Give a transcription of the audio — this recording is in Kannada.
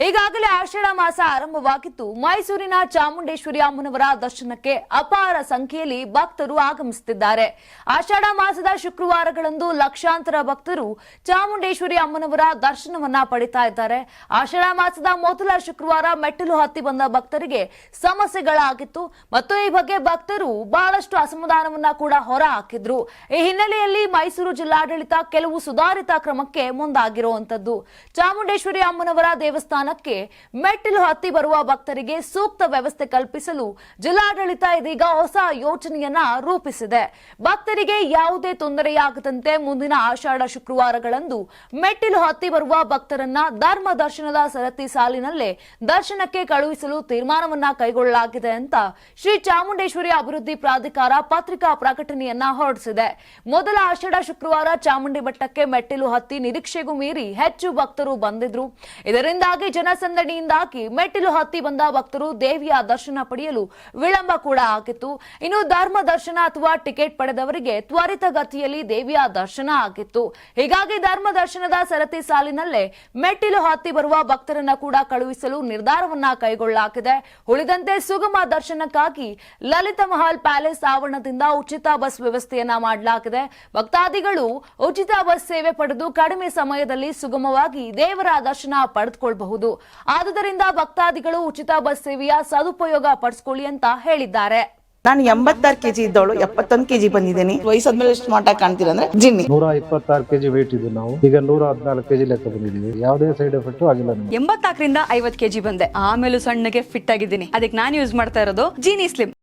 ಈಗಾಗಲೇ ಆಷಾಢ ಮಾಸ ಆರಂಭವಾಗಿದ್ದು ಮೈಸೂರಿನ ಚಾಮುಂಡೇಶ್ವರಿ ಅಮ್ಮನವರ ದರ್ಶನಕ್ಕೆ ಅಪಾರ ಸಂಖ್ಯೆಯಲ್ಲಿ ಭಕ್ತರು ಆಗಮಿಸುತ್ತಿದ್ದಾರೆ. ಆಷಾಢ ಮಾಸದ ಶುಕ್ರವಾರಗಳಂದು ಲಕ್ಷಾಂತರ ಭಕ್ತರು ಚಾಮುಂಡೇಶ್ವರಿ ಅಮ್ಮನವರ ದರ್ಶನವನ್ನ ಪಡಿತಾ ಇದ್ದಾರೆ. ಆಷಾಢ ಮಾಸದ ಮೊದಲ ಶುಕ್ರವಾರ ಮೆಟ್ಟಿಲು ಹತ್ತಿ ಬಂದ ಭಕ್ತರಿಗೆ ಸಮಸ್ಯೆಗಳಾಗಿತ್ತು ಮತ್ತು ಈ ಬಗ್ಗೆ ಭಕ್ತರು ಬಹಳಷ್ಟು ಅಸಮಾಧಾನವನ್ನ ಕೂಡ ಹೊರ ಹಾಕಿದ್ರು. ಈ ಹಿನ್ನೆಲೆಯಲ್ಲಿ ಮೈಸೂರು ಜಿಲ್ಲಾಡಳಿತ ಕೆಲವು ಸುಧಾರಿತ ಕ್ರಮಕ್ಕೆ ಮುಂದಾಗಿರುವಂತದ್ದು. ಚಾಮುಂಡೇಶ್ವರಿ ಅಮ್ಮನವರ ದೇವಸ್ಥಾನಕ್ಕೆ ಮೆಟ್ಟಿಲು ಹತ್ತಿ ಬರುವ ಭಕ್ತರಿಗೆ ಸೂಕ್ತ ವ್ಯವಸ್ಥೆ ಕಲ್ಪಿಸಲು ಜಿಲ್ಲಾಡಳಿತ ಇದೀಗ ಹೊಸ ಯೋಜನೆಯನ್ನ ರೂಪಿಸಿದೆ. ಭಕ್ತರಿಗೆ ಯಾವುದೇ ತೊಂದರೆಯಾಗದಂತೆ ಮುಂದಿನ ಆಷಾಢ ಶುಕ್ರವಾರಗಳಂದು ಮೆಟ್ಟಿಲು ಹತ್ತಿ ಬರುವ ಭಕ್ತರನ್ನ ಧರ್ಮ ದರ್ಶನದ ಸರತಿ ಸಾಲಿನಲ್ಲೇ ದರ್ಶನಕ್ಕೆ ಕಳುಹಿಸಲು ತೀರ್ಮಾನವನ್ನ ಕೈಗೊಳ್ಳಲಾಗಿದೆ ಅಂತ ಶ್ರೀ ಚಾಮುಂಡೇಶ್ವರಿ ಅಭಿವೃದ್ಧಿ ಪ್ರಾಧಿಕಾರ ಪತ್ರಿಕಾ ಪ್ರಕಟಣೆಯನ್ನ ಹೊರಡಿಸಿದೆ. ಮೊದಲ ಆಷಾಢ ಶುಕ್ರವಾರ ಚಾಮುಂಡಿ ಬೆಟ್ಟಕ್ಕೆ ಮೆಟ್ಟಿಲು ಹತ್ತಿ ನಿರೀಕ್ಷೆಗೂ ಮೀರಿ ಹೆಚ್ಚು ಭಕ್ತರು ಬಂದಿದ್ರು. ಇದರಿಂದಾಗಿ ಜನಸಂದಣಿಯಿಂದಾಗಿ ಮೆಟ್ಟಿಲು ಹತ್ತಿ ಬಂದ ಭಕ್ತರು ದೇವಿಯ ದರ್ಶನ ಪಡೆಯಲು ವಿಳಂಬ ಕೂಡ ಆಗಿತ್ತು. ಇನ್ನು ಧರ್ಮ ದರ್ಶನ ಅಥವಾ ಟಿಕೆಟ್ ಪಡೆದವರಿಗೆ ತ್ವರಿತಗತಿಯಲ್ಲಿ ದೇವಿಯ ದರ್ಶನ ಆಗಿತ್ತು. ಹೀಗಾಗಿ ಧರ್ಮ ದರ್ಶನದ ಸರತಿ ಸಾಲಿನಲ್ಲೇ ಮೆಟ್ಟಿಲು ಹತ್ತಿ ಬರುವ ಭಕ್ತರನ್ನ ಕೂಡ ಕಳುಹಿಸಲು ನಿರ್ಧಾರವನ್ನ ಕೈಗೊಳ್ಳಲಾಗಿದೆ. ಉಳಿದಂತೆ ಸುಗಮ ದರ್ಶನಕ್ಕಾಗಿ ಲಲಿತ ಮಹಲ್ ಪ್ಯಾಲೇಸ್ ಆವರಣದಿಂದ ಉಚಿತ ಬಸ್ ವ್ಯವಸ್ಥೆಯನ್ನ ಮಾಡಲಾಗಿದೆ. ಭಕ್ತಾದಿಗಳು ಉಚಿತ ಬಸ್ ಸೇವೆ ಪಡೆದು ಕಡಿಮೆ ಸಮಯದಲ್ಲಿ ಸುಗಮವಾಗಿ ದೇವರ ದರ್ಶನ ಪಡೆದುಕೊಳ್ಳಬಹುದು. ಆದುದರಿಂದ ಭಕ್ತಾದಿಗಳು ಉಚಿತ ಬಸ್ ಸೇವೆಯ ಸದುಪಯೋಗ ಪಡಿಸಿಕೊಳ್ಳಿ ಅಂತ ಹೇಳಿದ್ದಾರೆ. ನಾನು 86 ಕೆಜಿ ಇದ್ದವಳು 71 ಕೆಜಿ ಬಂದಿದ್ದೀನಿ. ವಯಸ್ಸಾದ್ಮೇಲೆ ಸ್ಮಾರ್ಟ್ ಆಗಿ ಕಾಣ್ತೀರಾ ಅಂದ್ರೆ ಜಿನ್ನಿ. 126 ಕೆಜಿ ವೇಟ್ ಇದ್ದು ನಾವು ಈಗ 114 ಕೆಜಿ ಲೆಕ್ಕ ಬಂದಿದ್ದೀವಿ. ಯಾವುದೇ ಸೈಡ್ ಎಫೆಕ್ಟ್ ಆಗಿಲ್ಲ. 84ರಿಂದ 50 ಕೆಜಿ ಬಂದೆ. ಆಮೇಲೆ ಸಣ್ಣಗೆ ಫಿಟ್ ಆಗಿದ್ದೀನಿ. ಅದಕ್ಕೆ ನಾನು ಯೂಸ್ ಮಾಡ್ತಾ ಇರೋದು ಜೀನಿ ಸ್ಲಿಮ್.